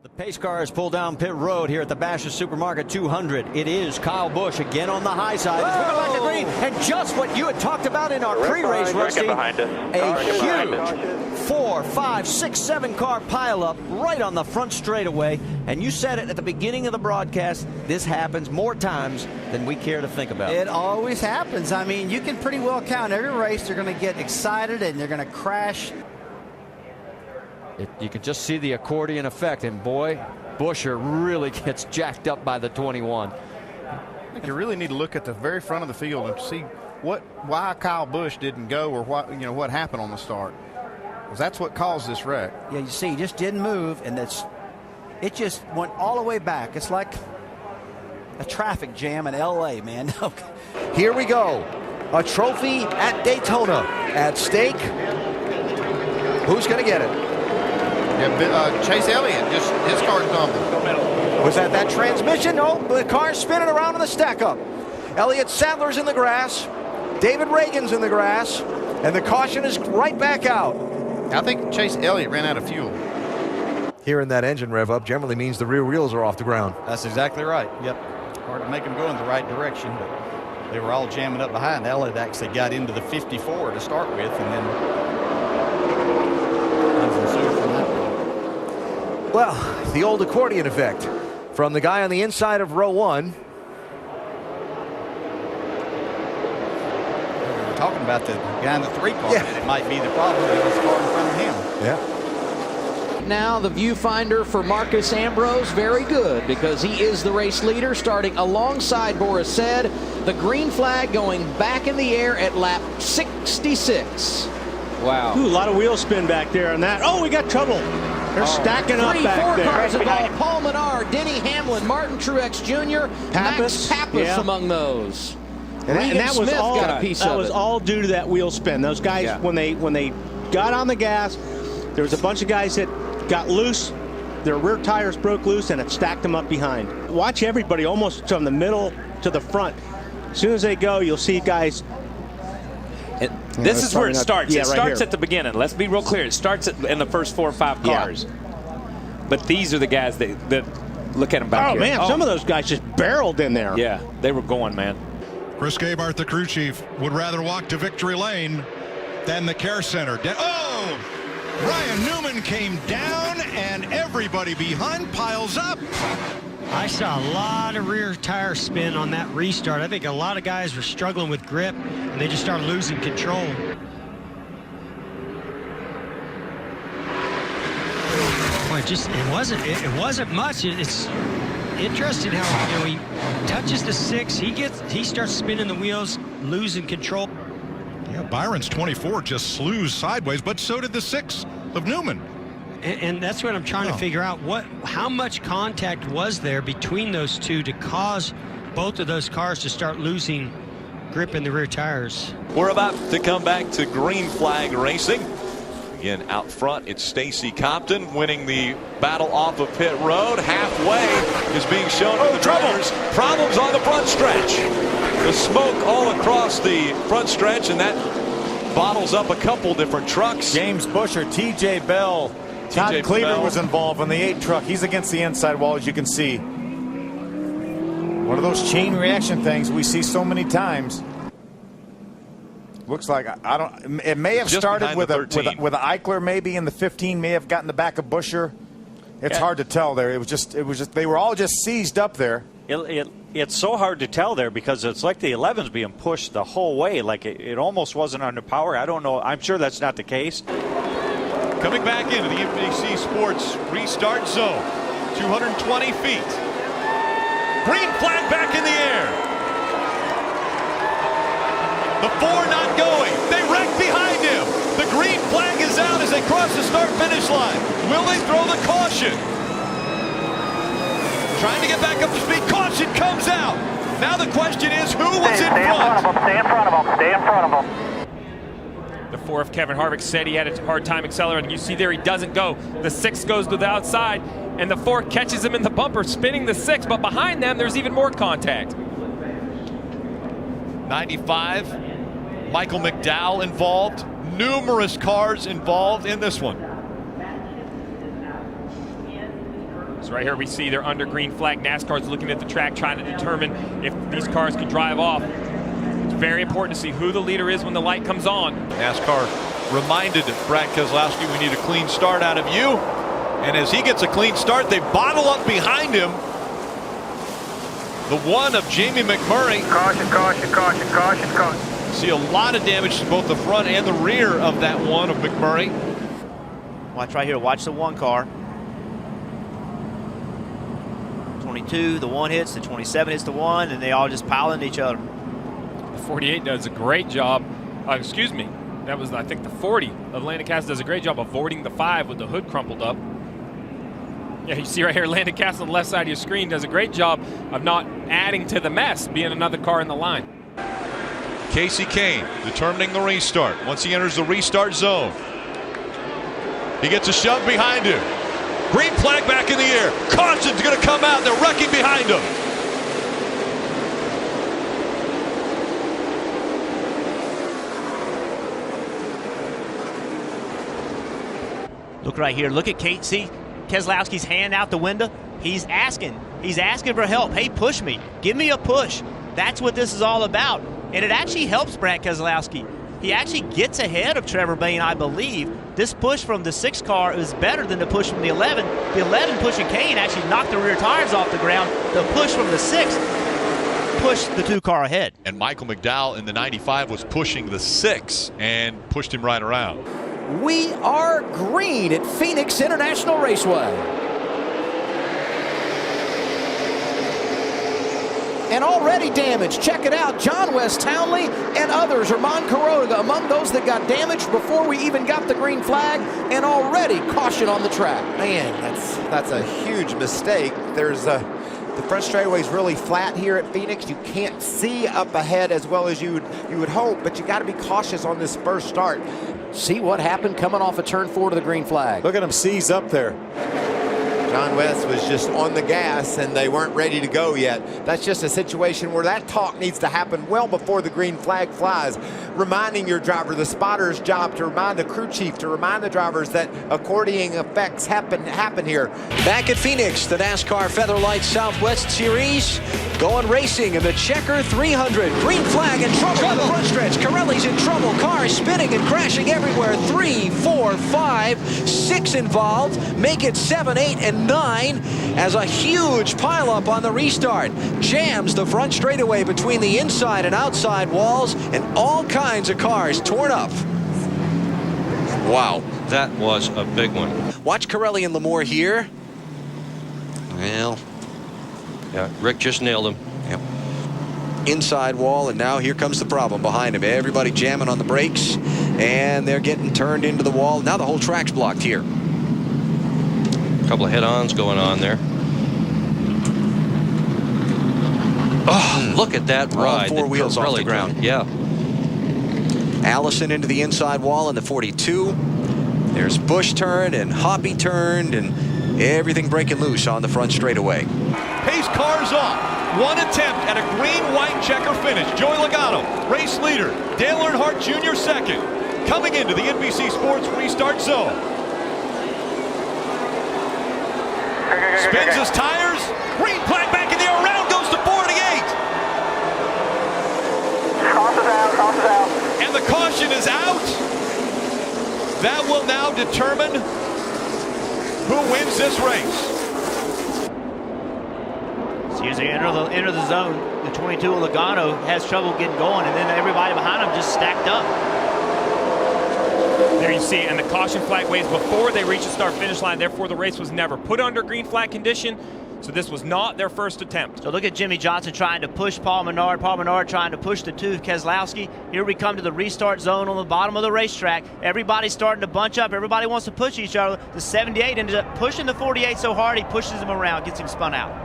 The pace car has pulled down pit road here at the Bashas Supermarket 200. It is Kyle Busch again on the high side. He's going back to green. And just what you had talked about in our pre-race, Rusty, a huge 4, 5, 6, 7 car pileup right on the front straightaway. And you said it at the beginning of the broadcast, this happens more times than we care to think about. It always happens. I mean, you can pretty well count every race. They're going to get excited and they're going to crash. You can just see the accordion effect, and boy, Buescher really gets jacked up by the 21. I think you really need to look at the very front of the field and see why Kyle Busch didn't go, or what happened on the start. Because that's what caused this wreck. Yeah, you see, he just didn't move, and it just went all the way back. It's like a traffic jam in L.A., man. Here we go. A trophy at Daytona at stake. Who's going to get it? Yeah, Chase Elliott, just his car's tumbled. Was that transmission? No, the car's spinning around in the stack-up. Elliott Sadler's in the grass. David Reagan's in the grass. And the caution is right back out. I think Chase Elliott ran out of fuel. Hearing that engine rev up generally means the rear wheels are off the ground. That's exactly right. Yep. Hard to make them go in the right direction, but they were all jamming up behind. Elliott actually got into the 54 to start with, and then well, the old accordion effect from the guy on the inside of row one. We're talking about the guy in the 3 car. Yeah. It might be the problem with this car in front of him. Yeah. Now the viewfinder for Marcus Ambrose, very good, because he is the race leader, starting alongside Boris Said. The green flag going back in the air at lap 66. Wow. Ooh, a lot of wheel spin back there on that. Oh, we got trouble. They're stacking up back there. 4 cars involved. Paul Menard, Denny Hamlin, Martin Truex Jr., Max Pappas among those. And that was Smith all got a piece of it. all due to that wheel spin. Those guys, when they got on the gas, there was a bunch of guys that got loose. Their rear tires broke loose, and it stacked them up behind. Watch everybody almost from the middle to the front. As soon as they go, you'll see guys. This is where it starts. Yeah, it starts at the beginning. Let's be real clear. It starts in the first 4 or 5 cars. Yeah. But these are the guys that look at them back here. Man, some of those guys just barreled in there. Yeah, they were going, man. Chris Gabart, the crew chief, would rather walk to victory lane than the care center. Oh! Ryan Newman came down, and everybody behind piles up. I saw a lot of rear tire spin on that restart. I think a lot of guys were struggling with grip, and they just started losing control. Boy, it wasn't much. It's interesting how he touches the 6, he starts spinning the wheels, losing control. Yeah, Byron's 24 just slews sideways, but so did the 6 of Newman. And that's what I'm trying to figure out. How much contact was there between those two to cause both of those cars to start losing grip in the rear tires? We're about to come back to green flag racing. Again, out front, it's Stacy Compton winning the battle off of pit road. Halfway is being shown to the drivers. Problems on the front stretch. The smoke all across the front stretch, and that bottles up a couple different trucks. James Buescher, T.J. Bell. Todd Cleaver was involved on the 8 truck. He's against the inside wall, as you can see. One of those chain reaction things we see so many times. Looks like it may have started with a Eichler maybe in the 15, may have gotten the back of Buescher. It's hard to tell there. It was just they were all just seized up there. It's so hard to tell there because it's like the 11's being pushed the whole way. Like it almost wasn't under power. I don't know. I'm sure that's not the case. Coming back into the NBC Sports restart zone, 220 feet. Green flag back in the air. The 4 not going. They wreck behind him. The green flag is out as they cross the start-finish line. Will they throw the caution? Trying to get back up to speed. Caution comes out. Now the question is, who was in front? Stay in front of them. Stay in front of them. The 4 of Kevin Harvick said he had a hard time accelerating. You see there he doesn't go. The 6 goes to the outside, and the 4 catches him in the bumper, spinning the 6. But behind them, there's even more contact. 95, Michael McDowell involved. Numerous cars involved in this one. So right here we see they're under green flag. NASCAR's looking at the track trying to determine if these cars can drive off. It's very important to see who the leader is when the light comes on. NASCAR reminded Brad Keselowski, we need a clean start out of you. And as he gets a clean start, they bottle up behind him. The one of Jamie McMurray. Caution, caution, caution, caution, caution. See a lot of damage to both the front and the rear of that one of McMurray. Watch right here. Watch the one car. 22, the one hits, the 27 hits the one, and they all just pile into each other. The 48 does a great job. Excuse me. That was, I think, the 40. Landon Cass does a great job avoiding the 5 with the hood crumpled up. Yeah, you see right here, Landon Cass on the left side of your screen does a great job of not adding to the mess, being another car in the line. Casey Kane determining the restart. Once he enters the restart zone, he gets a shove behind him. Green flag back in the air. Caution's going to come out. They're wrecking behind him. Look right here. Look at Kate. See Keselowski's hand out the window. He's asking for help. Hey, push me. Give me a push. That's what this is all about. And it actually helps Brad Keselowski. He actually gets ahead of Trevor Bayne, I believe. This push from the 6 car is better than the push from the 11. The 11 pushing Kane actually knocked the rear tires off the ground. The push from the 6 pushed the 2 car ahead. And Michael McDowell in the 95 was pushing the 6 and pushed him right around. We are green at Phoenix International Raceway. And already damaged. Check it out. John West Townley and others. Armand Carroga among those that got damaged before we even got the green flag, and already caution on the track. Man, that's a huge mistake. The front straightaway is really flat here at Phoenix. You can't see up ahead as well as you would hope, but you got to be cautious on this first start. See what happened coming off of turn 4 to the green flag. Look at him seize up there. John West was just on the gas and they weren't ready to go yet. That's just a situation where that talk needs to happen well before the green flag flies. Reminding your driver, the spotter's job to remind the crew chief, to remind the drivers that accordion effects happen here. Back at Phoenix, the NASCAR Featherlight Southwest Series going racing in the Checker 300. Green flag in trouble on the front stretch. Corelli's in trouble. Cars spinning and crashing everywhere. 3, 4, 5, 6 involved. Make it 7, 8, and 9 as a huge pileup on the restart. Jams the front straightaway between the inside and outside walls, and all kinds of cars torn up. Wow, that was a big one. Watch Corelli and Lamore here. Well, yeah, Rick just nailed him. Yep. Inside wall, and now here comes the problem behind him. Everybody jamming on the brakes, and they're getting turned into the wall. Now the whole track's blocked here. A couple of head-ons going on there. Oh, look at that ride. All 4 wheels off the ground. Yeah. Allison into the inside wall in the 42. There's Bush turned and Hoppy turned, and everything breaking loose on the front straightaway. Pace cars off. One attempt at a green-white checker finish. Joey Logano, race leader. Dale Earnhardt Jr. second. Coming into the NBC Sports restart zone. Spins his tires. Green flag back in the air. Around goes to 48. Crosses out, crosses out. And the caution is out. That will now determine who wins this race. See, as they enter the zone, the 22 Logano has trouble getting going, and then everybody behind him just stacked up. There you see, and the caution flag waves before they reach the start-finish line. Therefore, the race was never put under green flag condition. So this was not their first attempt. So look at Jimmy Johnson trying to push Paul Menard. Paul Menard trying to push the 2 Keselowski. Here we come to the restart zone on the bottom of the racetrack. Everybody's starting to bunch up. Everybody wants to push each other. The 78 ended up pushing the 48 so hard he pushes him around, gets him spun out.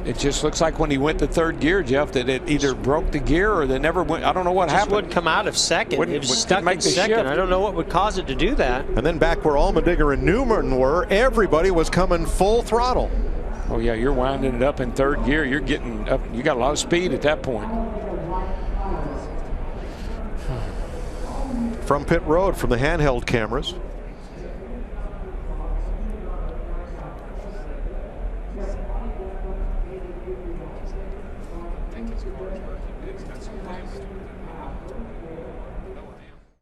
It just looks like when he went to 3rd gear, Jeff, that it either broke the gear or they never went. I don't know what happened. It wouldn't come out of second. It was stuck make in the second. shift. I don't know what would cause it to do that. And then back where Allmendinger and Newman were, everybody was coming full throttle. Oh yeah, you're winding it up in 3rd gear. You're getting up. You got a lot of speed at that point. From pit road, from the handheld cameras,